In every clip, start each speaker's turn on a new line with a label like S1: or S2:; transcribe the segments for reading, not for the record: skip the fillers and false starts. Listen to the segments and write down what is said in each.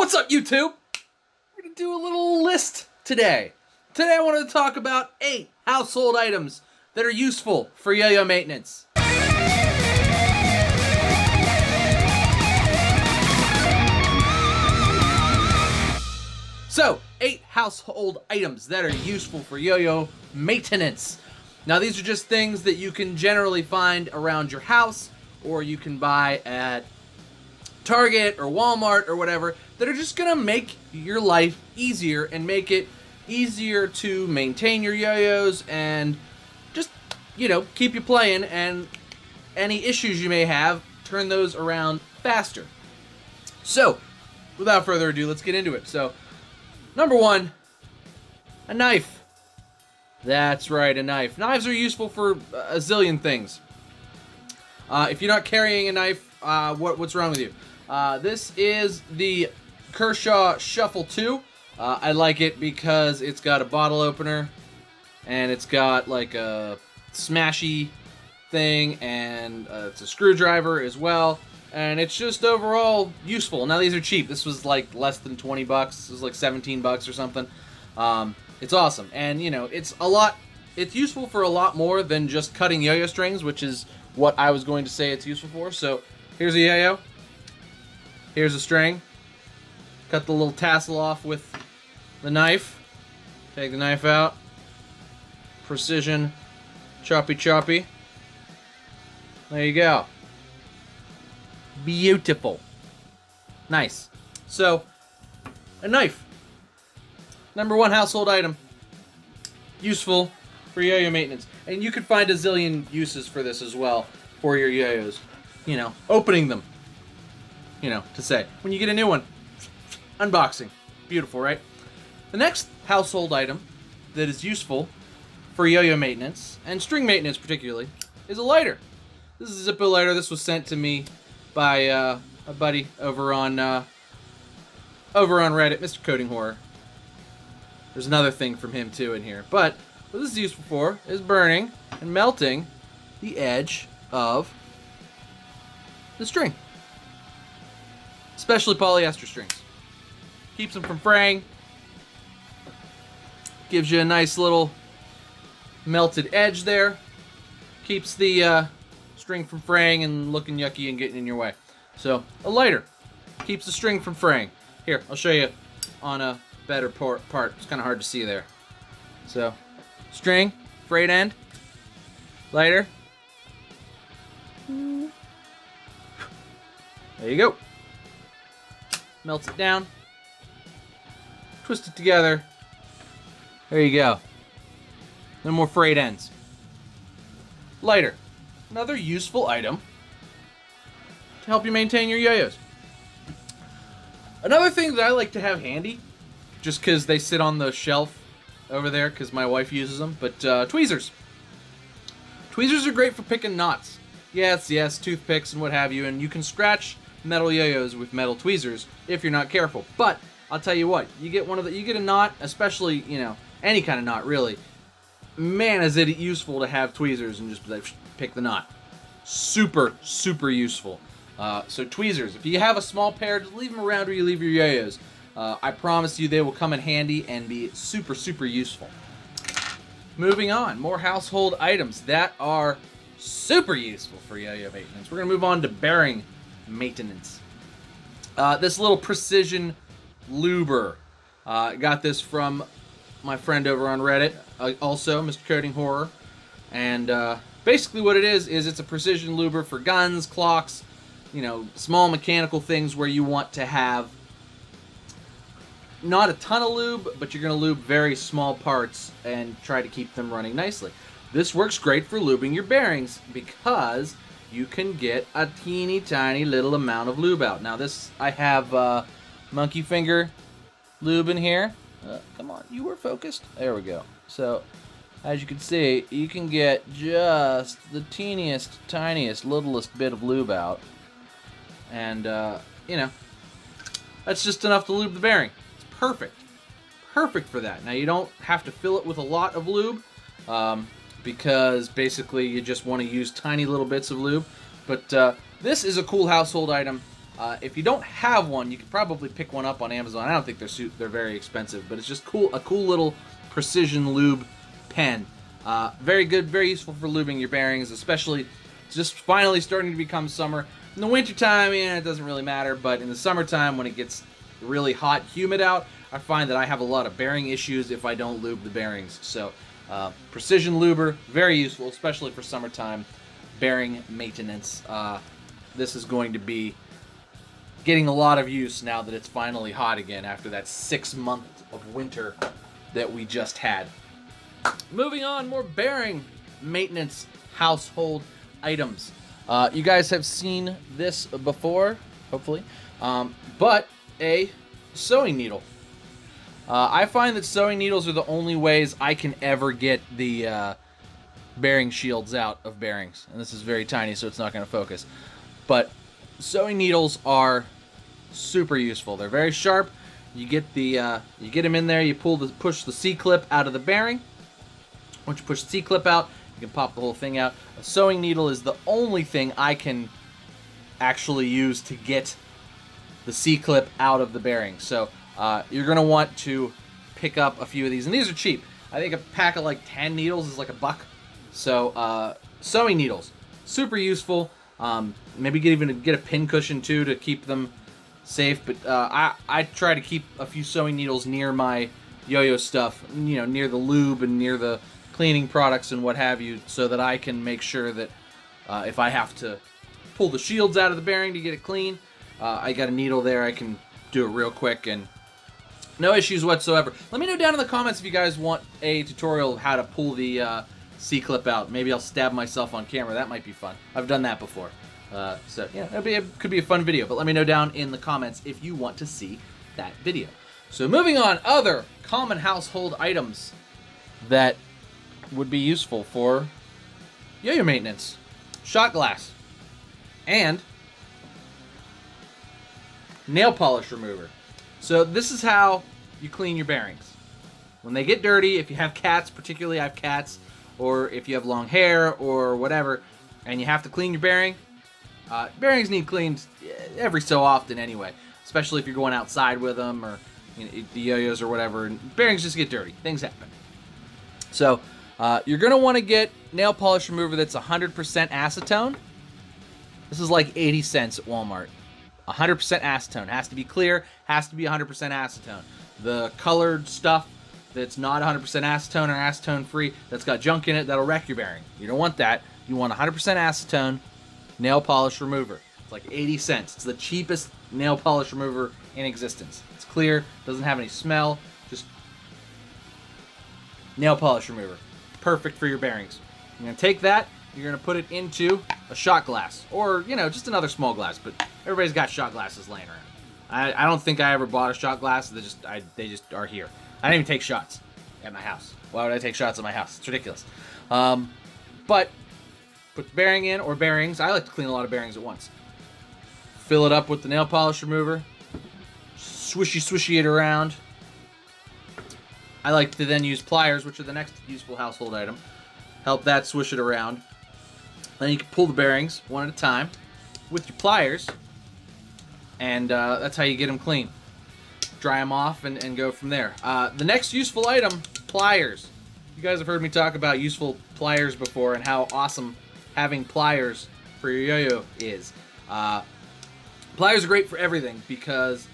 S1: What's up, YouTube? We're going to do a little list today. Today I wanted to talk about 8 household items that are useful for yo-yo maintenance. So, 8 household items that are useful for yo-yo maintenance. Now, these are just things that you can generally find around your house, or you can buy at Target or Walmart or whatever, that are just gonna make your life easier and make it easier to maintain your yo-yos and just, you know, keep you playing, and any issues you may have, turn those around faster. So, without further ado, let's get into it. So, number 1, a knife. That's right, a knife. Knives are useful for a zillion things. If you're not carrying a knife, what's wrong with you? This is the Kershaw Shuffle 2. I like it because it's got a bottle opener, and it's got like a smashy thing, and it's a screwdriver as well, and it's just overall useful. Now, these are cheap. This was like less than 20 bucks. This was like 17 bucks or something. It's awesome, and you know, it's useful for a lot more than just cutting yo-yo strings, which is what I was going to say it's useful for. So here's a yo-yo, here's a string, cut the little tassel off with the knife, take the knife out, precision, choppy, there you go, beautiful, nice. So, a knife. Number 1 household item. Useful for yo-yo maintenance. And you could find a zillion uses for this as well for your yo-yos. You know, opening them. You know, to say. When you get a new one. Unboxing. Beautiful, right? The next household item that is useful for yo-yo maintenance, and string maintenance particularly, is a lighter. This is a Zippo lighter. This was sent to me by a buddy over on Reddit, Mr. Coding Horror. There's another thing from him too in here. But what this is useful for is burning and melting the edge of the string. Especially polyester strings. Keeps them from fraying. Gives you a nice little melted edge there. Keeps the string from fraying and looking yucky and getting in your way. So, a lighter. Keeps the string from fraying. Here, I'll show you on a better part. It's kind of hard to see there. So, string, frayed end, lighter. There you go. Melts it down. Twist it together. There you go. No more frayed ends. Lighter. Another useful item to help you maintain your yo-yos. Another thing that I like to have handy, just because they sit on the shelf over there because my wife uses them, but tweezers. Tweezers are great for picking knots. Yes, toothpicks and what have you, and you can scratch metal yo-yos with metal tweezers if you're not careful. But I'll tell you what, you get a knot, especially, you know, any kind of knot really. Man, is it useful to have tweezers and just like pick the knot. Super, super useful. So tweezers, if you have a small pair, just leave them around where you leave your yo-yos. I promise you they will come in handy and be super, super useful. Moving on, more household items that are super useful for yo-yo maintenance. We're going to move on to bearing maintenance. This little precision Luber. Got this from my friend over on Reddit, also Mr. Coding Horror. And basically what it is it's a precision Luber for guns, clocks, you know, small mechanical things where you want to have not a ton of lube, but you're going to lube very small parts and try to keep them running nicely. This works great for lubing your bearings because you can get a teeny tiny little amount of lube out. Now this, I have monkey finger lube in here. Come on, you were focused. There we go. So, as you can see, you can get just the teeniest, tiniest, littlest bit of lube out. And, you know, that's just enough to lube the bearing. It's perfect. Perfect for that. Now, you don't have to fill it with a lot of lube, because basically you just want to use tiny little bits of lube. But this is a cool household item. If you don't have one, you could probably pick one up on Amazon. I don't think they're very expensive, but it's just cool, a cool little precision lube pen. Very good, very useful for lubing your bearings, especially just finally starting to become summer. In the wintertime, yeah, it doesn't really matter, but in the summertime when it gets really hot, humid out, I find that I have a lot of bearing issues if I don't lube the bearings. So precision luber, very useful, especially for summertime bearing maintenance. This is going to be getting a lot of use now that it's finally hot again after that 6 months of winter that we just had. Moving on, more bearing maintenance household items. You guys have seen this before, hopefully, but a sewing needle. I find that sewing needles are the only ways I can ever get the bearing shields out of bearings. And this is very tiny, so it's not going to focus. But sewing needles are super useful. They're very sharp. You get them in there. You push the C-clip out of the bearing. Once you push the C-clip out, you can pop the whole thing out. A sewing needle is the only thing I can actually use to get the C-clip out of the bearing. So you're going to want to pick up a few of these. And these are cheap. I think a pack of like 10 needles is like $1. So sewing needles, super useful. Maybe even get a pin cushion too to keep them safe. But I try to keep a few sewing needles near my yo-yo stuff, you know, near the lube and near the cleaning products and what have you, so that I can make sure that if I have to pull the shields out of the bearing to get it clean, I got a needle there. I can do it real quick and no issues whatsoever. Let me know down in the comments if you guys want a tutorial of how to pull the C-clip out. Maybe I'll stab myself on camera. That might be fun. I've done that before. So yeah, could be a fun video. But let me know down in the comments if you want to see that video. So moving on, other common household items that would be useful for yo-yo maintenance. Shot glass and nail polish remover. So this is how you clean your bearings. When they get dirty, if you have cats, particularly I have cats, or if you have long hair or whatever, and you have to clean your bearing, bearings need cleaned every so often anyway, especially if you're going outside with them or the yo-yos or whatever, and bearings just get dirty. Things happen. So you're going to want to get nail polish remover that's 100% acetone. This is like 80 cents at Walmart. 100% acetone. Has to be clear, has to be 100% acetone. The colored stuff that's not 100% acetone or acetone free, that's got junk in it, that'll wreck your bearing. You don't want that. You want 100% acetone nail polish remover. It's like 80 cents. It's the cheapest nail polish remover in existence. It's clear, doesn't have any smell, just nail polish remover. Perfect for your bearings. You're going to take that, you're going to put it into a shot glass, or, you know, just another small glass, but everybody's got shot glasses laying around. I don't think I ever bought a shot glass. They just are here. I don't even take shots at my house. Why would I take shots at my house? It's ridiculous. But put the bearing in, or bearings. I like to clean a lot of bearings at once. Fill it up with the nail polish remover. Swishy it around. I like to then use pliers, which are the next useful household item. Help that swish it around. Then you can pull the bearings one at a time with your pliers, and that's how you get them clean. Dry them off and go from there. The next useful item, pliers. You guys have heard me talk about useful pliers before and how awesome having pliers for your yo-yo is. Pliers are great for everything because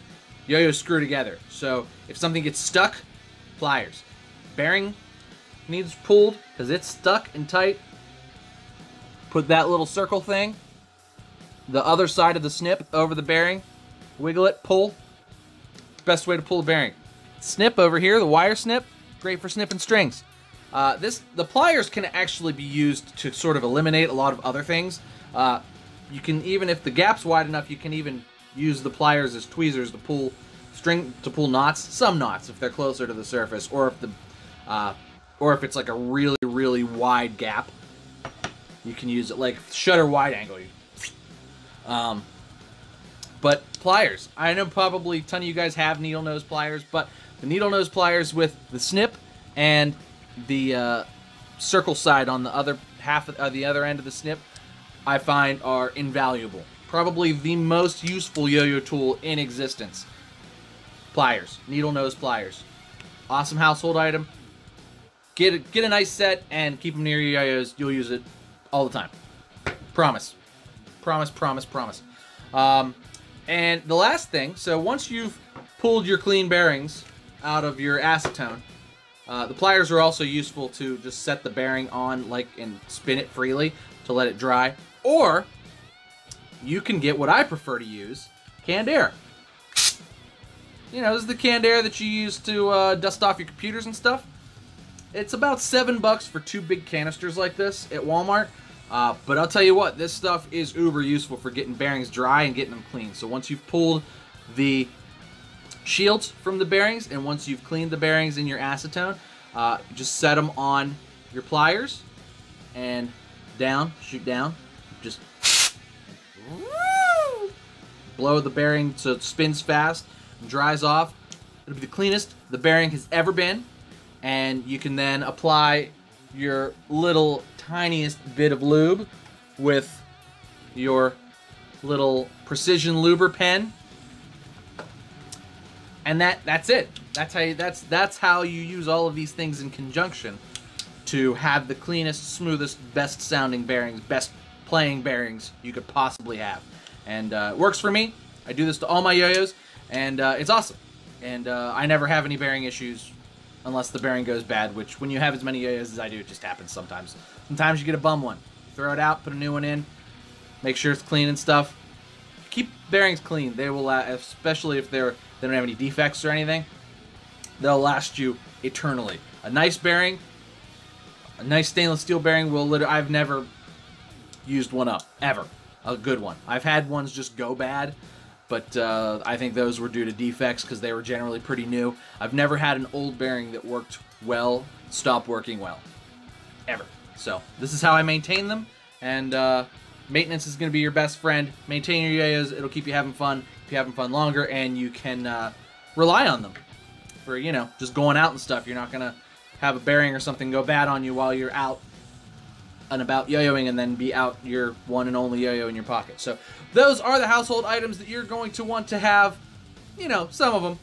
S1: yo-yos screw together. So if something gets stuck, pliers. Bearing needs pulled because it's stuck and tight. Put that little circle thing, the other side of the snip over the bearing, wiggle it, pull. Best way to pull a bearing. Snip over here, the wire snip, great for snipping strings. The pliers can actually be used to sort of eliminate a lot of other things. You can, even if the gap's wide enough, you can even use the pliers as tweezers to pull knots. Some knots if they're closer to the surface, or if it's like a really wide gap, you can use it like shutter wide angle. But pliers, I know probably a ton of you guys have needle nose pliers, but the needle nose pliers with the snip and the circle side on the other half of the other end of the snip, I find are invaluable. probably the most useful yo-yo tool in existence. Pliers, needle nose pliers. Awesome household item. Get a nice set and keep them near your yo-yos. You'll use it all the time. Promise. Promise, promise, promise. And the last thing, so once you've pulled your clean bearings out of your acetone, the pliers are also useful to just set the bearing on, like, and spin it freely to let it dry. Or you can get what I prefer to use, canned air. You know, this is the canned air that you use to dust off your computers and stuff. It's about $7 for 2 big canisters like this at Walmart. But I'll tell you what, this stuff is uber useful for getting bearings dry and getting them clean. So once you've pulled the shields from the bearings and once you've cleaned the bearings in your acetone, just set them on your pliers and down, shoot down, just blow the bearing so it spins fast and dries off. It'll be the cleanest the bearing has ever been, and you can then apply your little tiniest bit of lube with your little precision luber pen, and that's it. That's how you use all of these things in conjunction to have the cleanest, smoothest, best sounding bearings, best playing bearings you could possibly have. And it works for me. I do this to all my yo-yos, and it's awesome. And I never have any bearing issues unless the bearing goes bad, which when you have as many yo-yos as I do, it just happens sometimes. Sometimes you get a bum one. Throw it out, put a new one in, make sure it's clean and stuff. Keep bearings clean. They will, especially if they don't have any defects or anything, they'll last you eternally. A nice bearing, a nice stainless steel bearing will literally, I've never used one up, ever. A good one. I've had ones just go bad, but I think those were due to defects because they were generally pretty new. I've never had an old bearing that worked well, stopped working well. Ever. So, this is how I maintain them, and maintenance is going to be your best friend. Maintain your yo-yos, it'll keep you having fun, keep you having fun longer, and you can rely on them for, you know, just going out and stuff. You're not going to have a bearing or something go bad on you while you're out and about yo-yoing and then be out your one and only yo-yo in your pocket. So those are the household items that you're going to want to have, you know, some of them.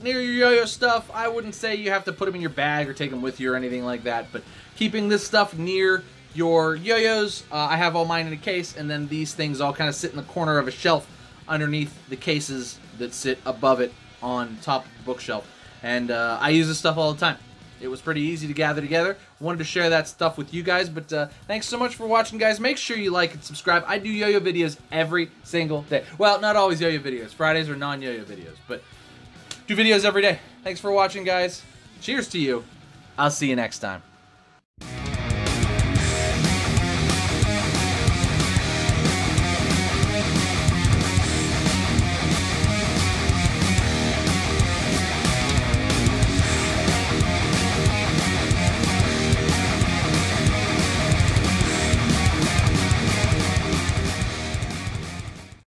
S1: Near your yo-yo stuff, I wouldn't say you have to put them in your bag or take them with you or anything like that, but keeping this stuff near your yo-yos, I have all mine in a case, and then these things all kind of sit in the corner of a shelf underneath the cases that sit above it on top of the bookshelf. And I use this stuff all the time. It was pretty easy to gather together. Wanted to share that stuff with you guys, but thanks so much for watching, guys. Make sure you like and subscribe. I do yo-yo videos every single day. Well, not always yo-yo videos. Fridays are non-yo-yo videos, but do videos every day. Thanks for watching, guys. Cheers to you. I'll see you next time.